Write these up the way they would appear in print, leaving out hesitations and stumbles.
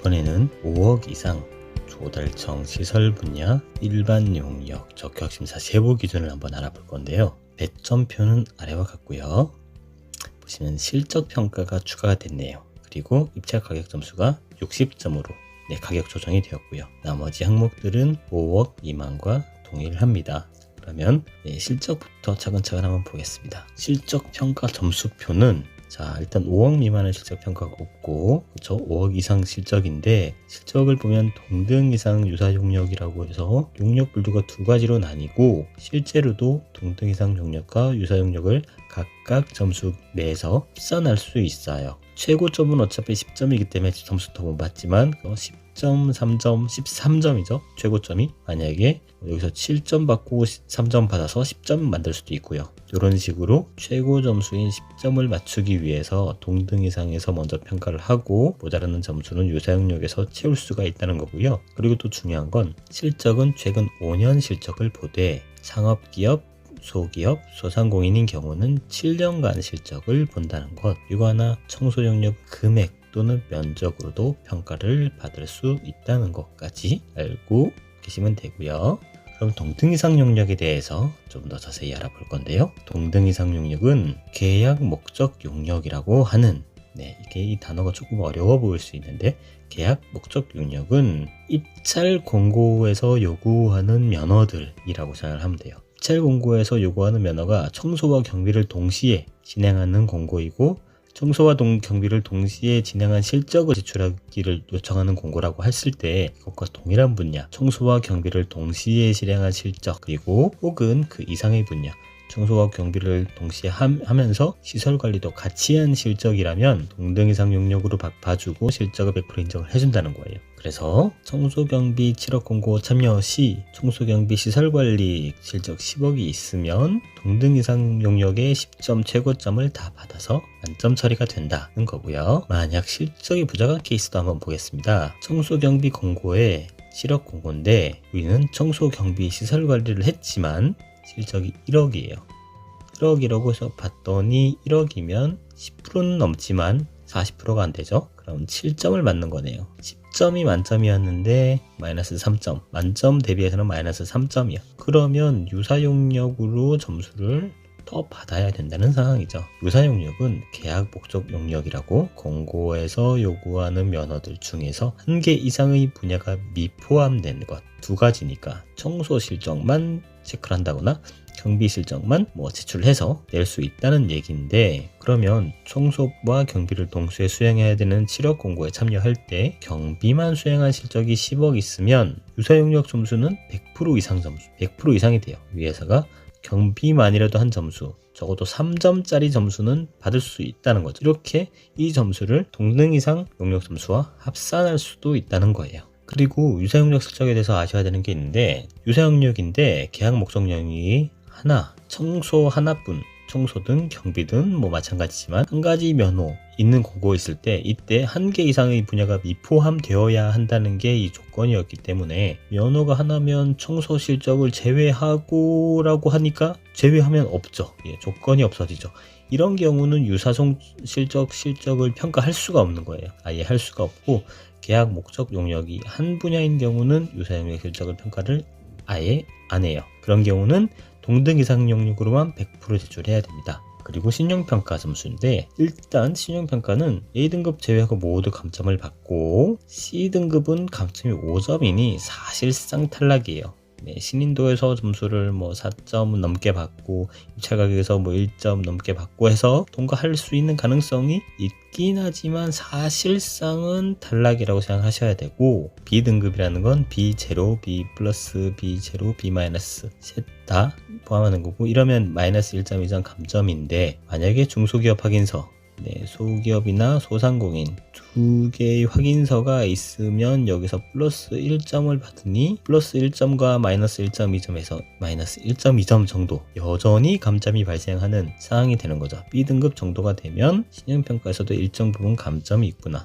이번에는 5억 이상 조달청 시설 분야 일반 용역 적격심사 세부 기준을 한번 알아볼 건데요. 배점표는 아래와 같고요. 보시면 실적 평가가 추가가 됐네요. 그리고 입찰 가격 점수가 60점으로 가격 조정이 되었고요. 나머지 항목들은 5억 미만과 동일합니다. 그러면 실적부터 차근차근 한번 보겠습니다. 실적 평가 점수표는 일단 5억 미만의 실적 평가가 없고, 그쵸? 5억 이상 실적인데, 실적을 보면 동등 이상 유사 용역이라고 해서 용역 분류가 두 가지로 나뉘고, 실제로도 동등 이상 용역과 유사 용역을 각각 점수 내에서 합산할 수 있어요. 최고점은 어차피 10점이기 때문에 점수 더 못 받지만 10점, 3점, 13점이죠. 최고점이. 만약에 여기서 7점 받고 3점 받아서 10점 만들 수도 있고요. 이런 식으로 최고 점수인 10점을 맞추기 위해서 동등 이상에서 먼저 평가를 하고 모자라는 점수는 유사 용역에서 채울 수가 있다는 거고요. 그리고 또 중요한 건 실적은 최근 5년 실적을 보되 상업기업, 소기업, 소상공인인 경우는 7년간 실적을 본다는 것. 이거 하나 청소 영역 금액 또는 면적으로도 평가를 받을 수 있다는 것까지 알고 계시면 되고요. 그럼 동등 이상 용역에 대해서 좀 더 자세히 알아볼 건데요. 동등 이상 용역은 계약 목적 용역이라고 하는, 이게 이 단어가 조금 어려워 보일 수 있는데, 계약 목적 용역은 입찰 공고에서 요구하는 면허들이라고 생각을 하면 돼요. 입찰 공고에서 요구하는 면허가 청소와 경비를 동시에 진행하는 공고이고, 청소와 경비를 동시에 진행한 실적을 제출하기를 요청하는 공고라고 했을 때 이것과 동일한 분야, 청소와 경비를 동시에 실행한 실적, 그리고 혹은 그 이상의 분야, 청소와 경비를 동시에 하면서 시설 관리도 같이 한 실적이라면 동등 이상 용역으로 봐주고 실적을 100% 인정을 해준다는 거예요. 그래서 청소경비 7억 공고 참여 시 청소경비 시설관리 실적 10억이 있으면 동등 이상 용역의 10점 최고점을 다 받아서 만점 처리가 된다는 거고요. 만약 실적이 부족한 케이스도 한번 보겠습니다. 청소경비 공고에 7억 공고인데 우리는 청소경비 시설관리를 했지만 실적이 1억이에요. 1억이라고 해서 봤더니 1억이면 10%는 넘지만 40%가 안 되죠. 그럼 7점을 맞는 거네요. 10점이 만점이었는데 마이너스 3점. 만점 대비해서는 마이너스 3점이야. 그러면 유사용역으로 점수를 더 받아야 된다는 상황이죠. 유사용역은 계약 목적 용역이라고 공고에서 요구하는 면허들 중에서 한 개 이상의 분야가 미포함된 것. 두 가지니까 청소 실적만 체크를 한다거나 경비 실적만 제출해서 낼 수 있다는 얘기인데, 그러면 청소와 경비를 동시에 수행해야 되는 7억 공고에 참여할 때 경비만 수행한 실적이 10억 있으면 유사용역 점수는 100% 이상 점수, 100% 이상이 돼요. 위에서가 경비만이라도 한 점수, 적어도 3점짜리 점수는 받을 수 있다는 거죠. 이렇게 이 점수를 동등 이상 용역 점수와 합산할 수도 있다는 거예요. 그리고 유사용역 실적에 대해서 아셔야 되는 게 있는데, 유사용역인데 계약 목적 용역이 하나, 청소 하나뿐, 청소든 경비든 마찬가지지만 한 가지 면허 있는 공고 있을 때 이때 한 개 이상의 분야가 미포함되어야 한다는 게 이 조건이었기 때문에, 면허가 하나면 청소 실적을 제외하고 라고 하니까 제외하면 없죠. 조건이 없어지죠. 이런 경우는 유사성 실적을 평가할 수가 없는 거예요. 아예 할 수가 없고, 계약 목적 용역이 한 분야인 경우는 유사용역 실적을 평가를 아예 안 해요. 그런 경우는 동등 이상 용역으로만 100% 제출해야 됩니다. 그리고 신용평가 점수인데, 일단 신용평가는 A등급 제외하고 모두 감점을 받고 C등급은 감점이 5점이니 사실상 탈락이에요. 신인도에서 점수를 4점 넘게 받고 입찰 가격에서 1점 넘게 받고 해서 통과할 수 있는 가능성이 있긴 하지만 사실상은 탈락이라고 생각하셔야 되고, B등급이라는 건 B0, B+, B0, B- 셋 다 포함하는 거고, 이러면 마이너스 1점 이상 감점인데, 만약에 중소기업 확인서, 소기업이나 소상공인 두 개의 확인서가 있으면 여기서 플러스 1점을 받으니 플러스 1점과 마이너스 1.2점에서 마이너스 1.2점 정도 여전히 감점이 발생하는 상황이 되는 거죠. B등급 정도가 되면 신용평가에서도 일정 부분 감점이 있구나.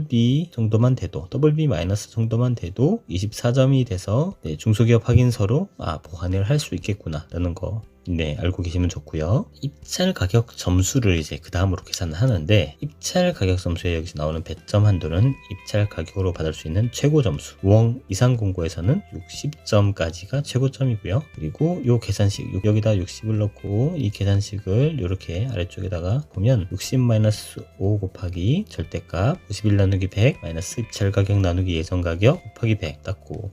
B 정도만 돼도, B- 정도만 돼도 24점이 돼서 중소기업 확인서로 보완을 할 수 있겠구나 라는 거 네, 알고 계시면 좋고요. 입찰 가격 점수를 이제 그 다음으로 계산을 하는데, 입찰 가격 점수에 여기서 나오는 배점 한도는 입찰 가격으로 받을 수 있는 최고 점수, 5억 이상 공고에서는 60점까지가 최고점이고요. 그리고 요 계산식, 여기다 60을 넣고 이 계산식을 이렇게 아래쪽에다가 보면 60-5 곱하기 절대값 51 나누기 100 마이너스 입찰 가격 나누기 예정 가격 곱하기 100 땄고,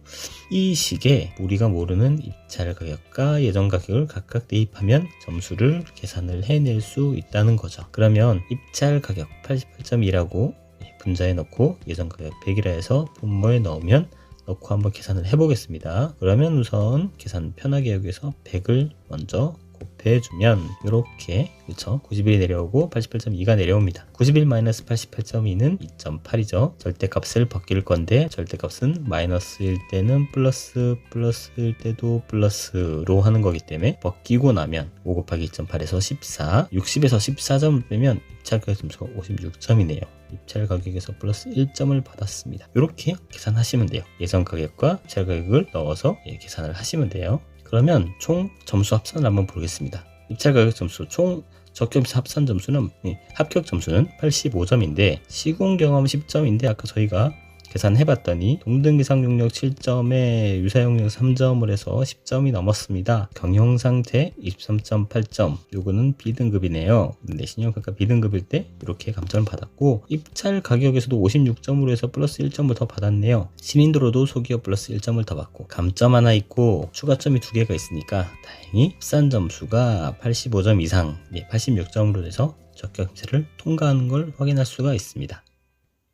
이 식에 우리가 모르는 입찰 가격과 예정 가격을 각각 대입하면 점수를 계산을 해낼 수 있다는 거죠. 그러면 입찰 가격 88.2라고 분자에 넣고 예정 가격 100이라 해서 분모에 넣으면 넣고 한번 계산을 해보겠습니다. 그러면 우선 계산 편하게 하기 위해서 100을 먼저 곱해주면 이렇게, 그렇죠? 91이 내려오고 88.2가 내려옵니다. 91-88.2는 2.8이죠. 절대값을 벗길 건데 절대값은 마이너스일 때는 플러스, 플러스일 때도 플러스로 하는 거기 때문에 벗기고 나면 5 곱하기 2.8에서 14, 60에서 14점 빼면 입찰 가격 점수가 56점이네요. 입찰 가격에서 플러스 1점을 받았습니다. 이렇게 계산하시면 돼요. 예정 가격과 입찰 가격을 넣어서 계산을 하시면 돼요. 그러면 총 점수 합산을 한번 보겠습니다. 입찰 가격 점수 총 적격점수 합산 점수는, 합격 점수는 85점인데 시공 경험 10점인데 아까 저희가 계산해봤더니 동등기상 능력 7점에 유사 영역 3점을 해서 10점이 넘었습니다. 경영 상태 23.8점. 요거는 B등급이네요. 근데 신용평가 B등급일 때 이렇게 감점을 받았고, 입찰 가격에서도 56점으로 해서 플러스 1점을 더 받았네요. 신인도로도 소기업 플러스 1점을 더 받고, 감점 하나 있고 추가점이 2개가 있으니까 다행히 합산 점수가 85점 이상, 86점으로 돼서 적격 심사를 통과하는 걸 확인할 수가 있습니다.